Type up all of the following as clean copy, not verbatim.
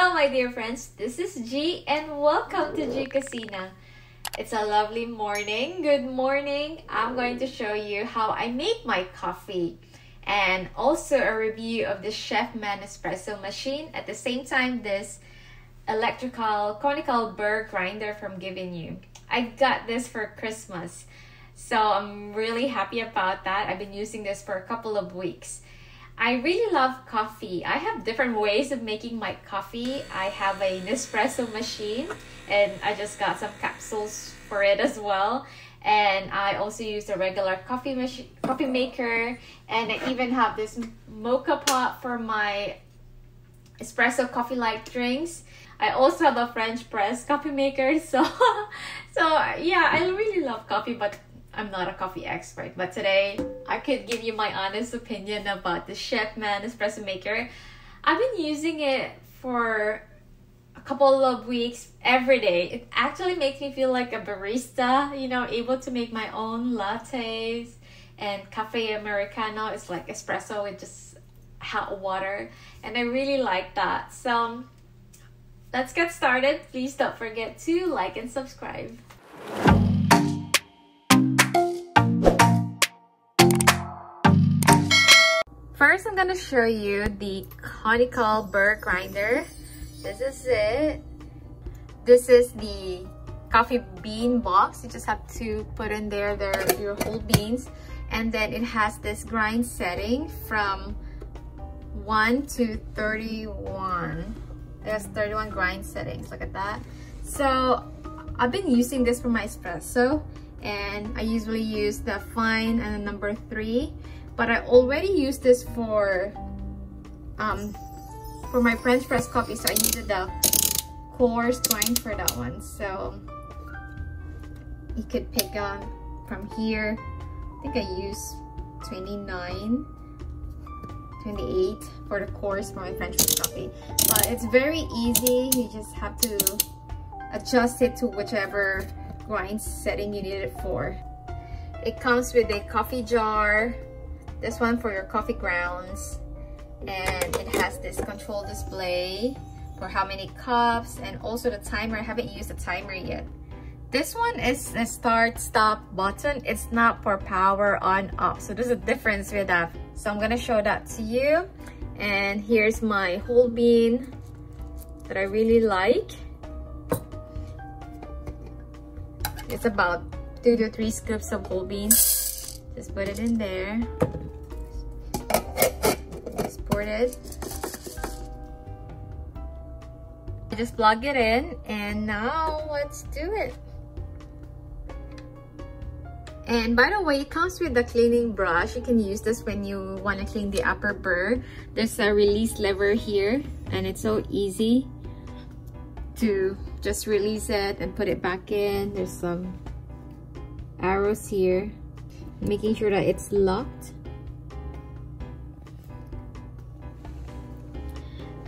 Hello my dear friends, this is G and welcome to G Cucina. It's a lovely morning. Good morning. I'm going to show you how I make my coffee and also a review of the Chefman Espresso Machine. At the same time, this electrical conical burr grinder from Giveneu. I got this for Christmas, so I'm really happy about that. I've been using this for a couple of weeks. I really love coffee. I have different ways of making my coffee. I have an espresso machine and I just got some capsules for it as well. And I also use a regular coffee maker, and I even have this mocha pot for my espresso coffee like drinks. I also have a French press coffee maker, so yeah, I really love coffee, but I'm not a coffee expert. But today I could give you my honest opinion about the Chefman Espresso Maker. I've been using it for a couple of weeks every day. It actually makes me feel like a barista, you know, able to make my own lattes and cafe americano. It's like espresso with just hot water, and I really like that. So let's get started. Please don't forget to like and subscribe. First, I'm gonna show you the conical burr grinder. This is it. This is the coffee bean box. You just have to put in there your whole beans, and then it has this grind setting from 1 to 31. There's 31 grind settings. Look at that. So I've been using this for my espresso, and I usually use the fine and the number 3. But I already used this for my French press coffee, so I needed the coarse grind for that one. So you could pick on from here. I think I used 29, 28 for the coarse for my French press coffee. But it's very easy. You just have to adjust it to whichever grind setting you need it for. It comes with a coffee jar. This one for your coffee grounds, and it has this control display for how many cups, and also the timer. I haven't used the timer yet. This one is a start stop button. It's not for power on off, so there's a difference with that. So I'm gonna show that to you. And here's my whole bean that I really like. It's about 2 to 3 scoops of whole beans. Just put it in there. It. Just plug it in, and now let's do it. And by the way, it comes with the cleaning brush. You can use this when you want to clean the upper burr. There's a release lever here, and it's so easy to just release it and put it back in. There's some arrows here, making sure that it's locked.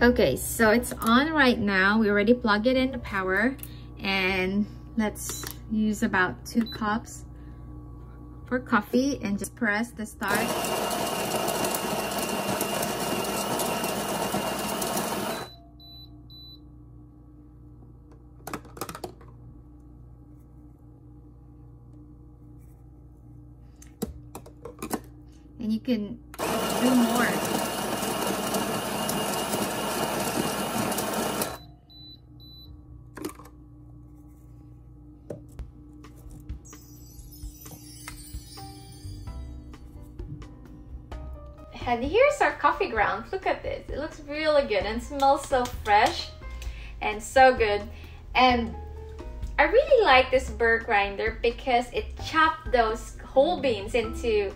Okay, so it's on right now. We already plugged it into power, and let's use about 2 cups for coffee and just press the start. And you can do more. And here's our coffee grounds. Look at this. It looks really good and smells so fresh and so good. And I really like this burr grinder because it chopped those whole beans into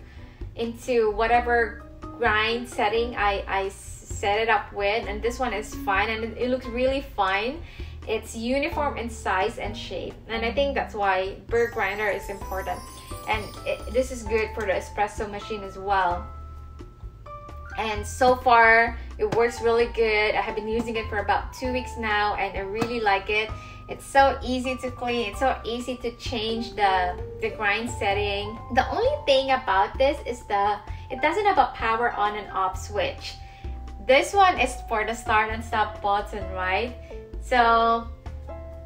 whatever grind setting I set it up with. And this one is fine, and it looks really fine. It's uniform in size and shape, and I think that's why burr grinder is important. And this is good for the espresso machine as well. And so far, it works really good. I have been using it for about 2 weeks now, and I really like it. It's so easy to clean. It's so easy to change the grind setting. The only thing about this is it doesn't have a power on and off switch. this one is for the start and stop button, right? So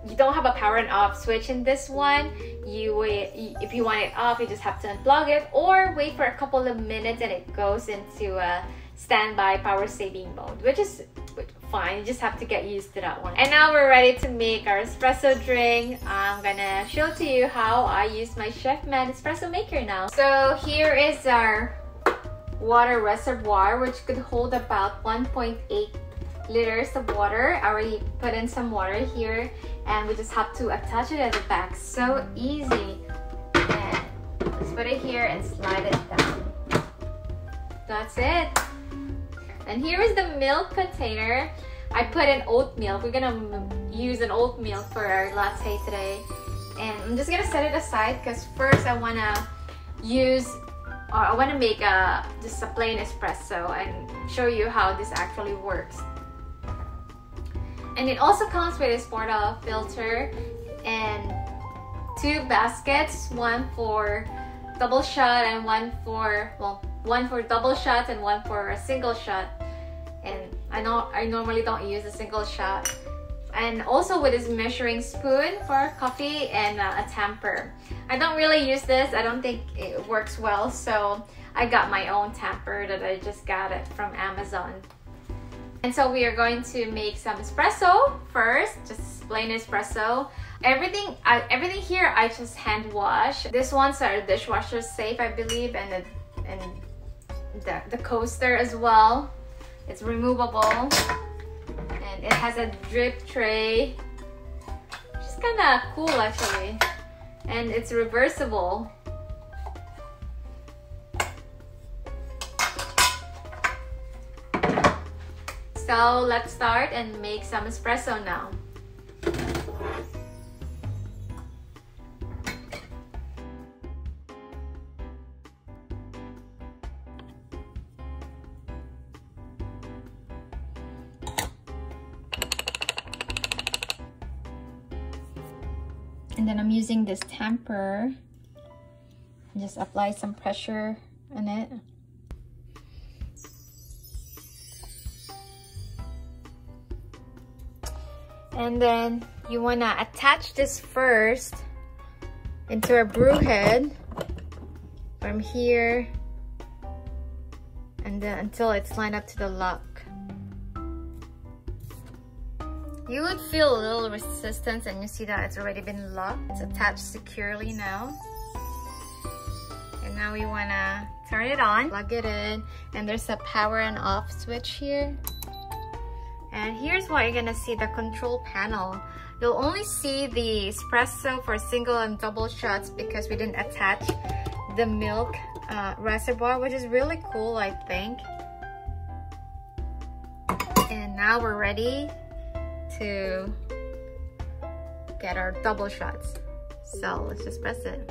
you don't have a power and off switch in this one. If you want it off, you just have to unplug it or wait for a couple of minutes and it goes into a standby power saving mode, which is fine. You just have to get used to that one. And now we're ready to make our espresso drink. I'm gonna show to you how I use my Chefman espresso maker now. So here is our water reservoir, which could hold about 1.8 liters of water. I already put in some water here, and we just have to attach it at the back. So easy. And let's put it here and slide it down. That's it. And here is the milk container. I put in oatmeal. We're gonna use an oatmeal for our latte today. And I'm just gonna set it aside because first I wanna make just a plain espresso and show you how this actually works. And it also comes with this Portafilter and 2 baskets, one for double shot and one for double shot and one for a single shot. And I normally don't use a single shot. And also with this measuring spoon for coffee and a tamper. I don't really use this. I don't think it works well, so I got my own tamper that I just got it from Amazon. And so we are going to make some espresso first, just plain espresso. Everything here I just hand wash. These ones are dishwasher safe, I believe, and the coaster as well. It's removable, and it has a drip tray, which is kind of cool actually, and it's reversible. So let's start and make some espresso now. And then I'm using this tamper and just apply some pressure on it. And then you wanna attach this first into a brew head from here and then until it's lined up to the lock. You would feel a little resistance and you see that it's already been locked. It's attached securely now. And now we wanna turn it on, plug it in, and there's a power and off switch here. And here's what you're gonna see, the control panel. You'll only see the espresso for single and double shots because we didn't attach the milk reservoir, which is really cool, I think. And now we're ready to get our double shots. So let's just press it.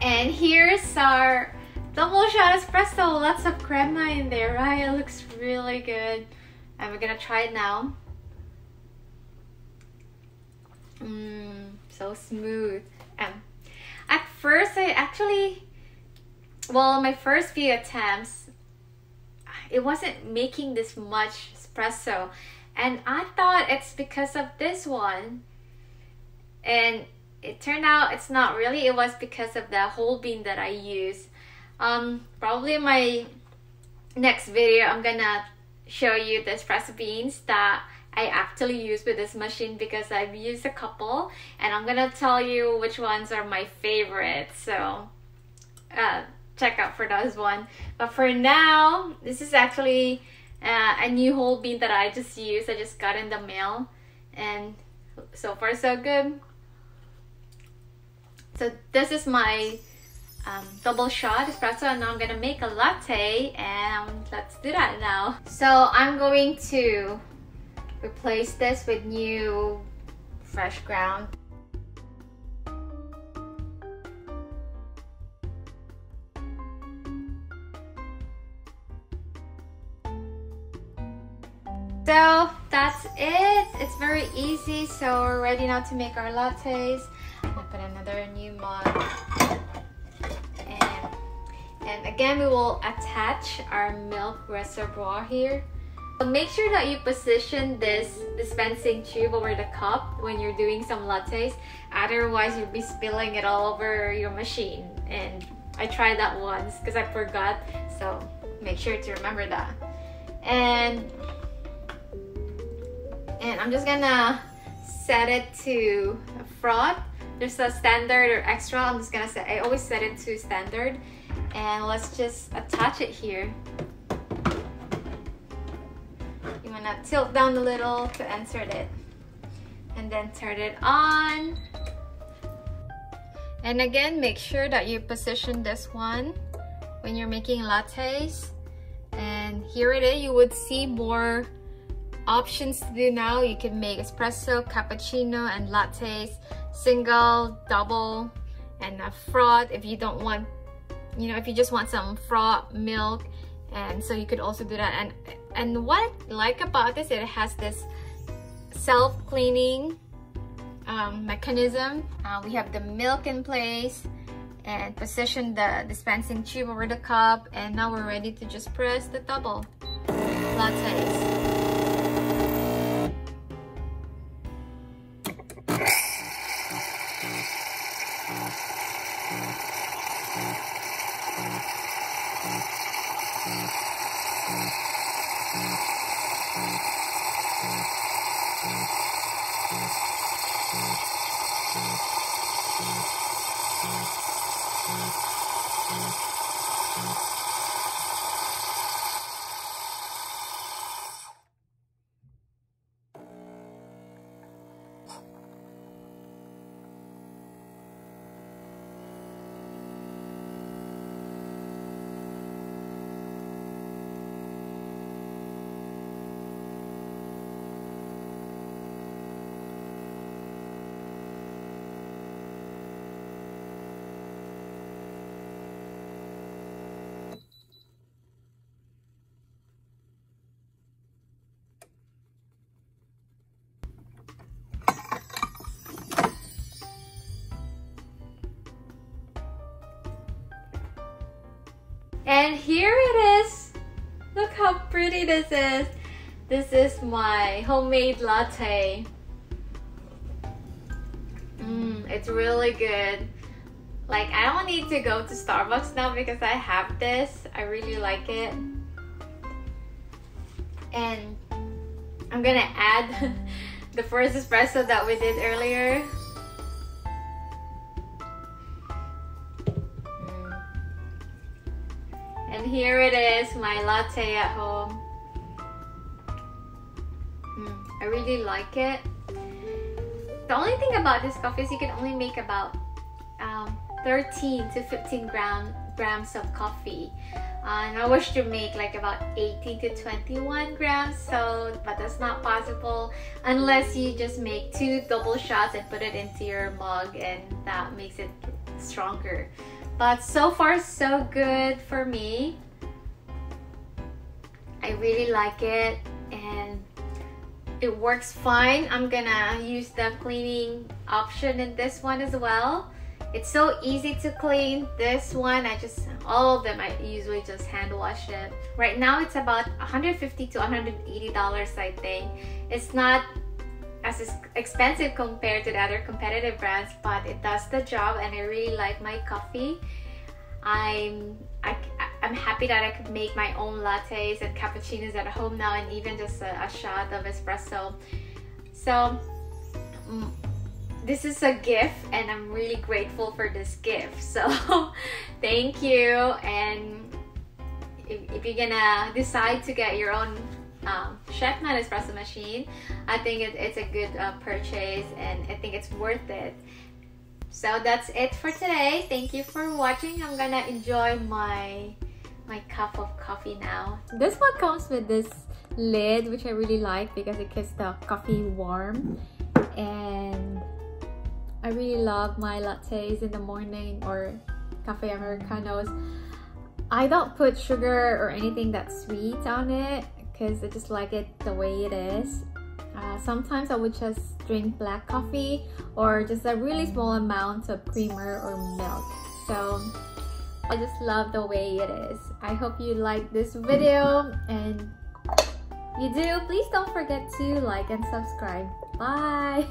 And here's our double shot espresso. Lots of crema in there, right? It looks really good. And we're gonna try it now. So smooth. At first, my first few attempts, it wasn't making this much espresso. And I thought it's because of this one. And it turned out it's not really. It was because of the whole bean that I use. Probably in my next video, I'm gonna show you the espresso beans that I actually use with this machine, because I've used a couple and I'm gonna tell you which ones are my favorites. So check out for those one. But for now, this is actually a new whole bean that I just used. I just got in the mail, and so far so good. So this is my double shot espresso, and now I'm gonna make a latte, and let's do that now. So I'm going to replace this with new fresh ground. So that's it. It's very easy. So we're ready now to make our lattes. I'm gonna put another new mug. And again, we will attach our milk reservoir here. So make sure that you position this dispensing tube over the cup when you're doing some lattes. Otherwise, you'll be spilling it all over your machine. And I tried that once because I forgot. So make sure to remember that. And I'm just gonna set it to froth. There's a standard or extra. I'm just gonna set, I always set it to standard. And let's just attach it here. You wanna tilt down a little to insert it. And then turn it on. And again, make sure that you position this one when you're making lattes. And here it is. You would see more options to do now. You can make espresso, cappuccino, and lattes, single, double, and a froth if you don't want, you know, if you just want some froth milk. And so you could also do that. And what I like about this, it has this self-cleaning mechanism. We have the milk in place and position the dispensing tube over the cup, and now we're ready to just press the double lattes. And here it is. Look how pretty this is. This is my homemade latte. It's really good. Like, I don't need to go to Starbucks now because I have this. I really like it. And I'm gonna add the first espresso that we did earlier. And here it is, my latte at home. I really like it. The only thing about this coffee is you can only make about 13 to 15 grams of coffee. And I wish to make like about 18 to 21 grams, but that's not possible unless you just make 2 double shots and put it into your mug, and that makes it stronger. But so far so good for me. I really like it and it works fine. I'm gonna use the cleaning option in this one as well. It's so easy to clean. This one, all of them, I usually just hand wash it. Right now it's about $150 to $180, I think. It's not as expensive compared to the other competitive brands, but it does the job and I really like my coffee. I I'm happy that I could make my own lattes and cappuccinos at home now, and even just a shot of espresso. So this is a gift, and I'm really grateful for this gift. So thank you. And if you're gonna decide to get your own Chefman Espresso Machine, I think it's a good purchase, and I think it's worth it. So that's it for today. Thank you for watching. I'm gonna enjoy my cup of coffee now. This one comes with this lid, which I really like because it keeps the coffee warm, and I really love my lattes in the morning or cafe americanos. I don't put sugar or anything that's sweet on it because I just like it the way it is. Sometimes I would just drink black coffee or just a really small amount of creamer or milk. So I just love the way it is. I hope you like this video, and if you do, please don't forget to like and subscribe. Bye!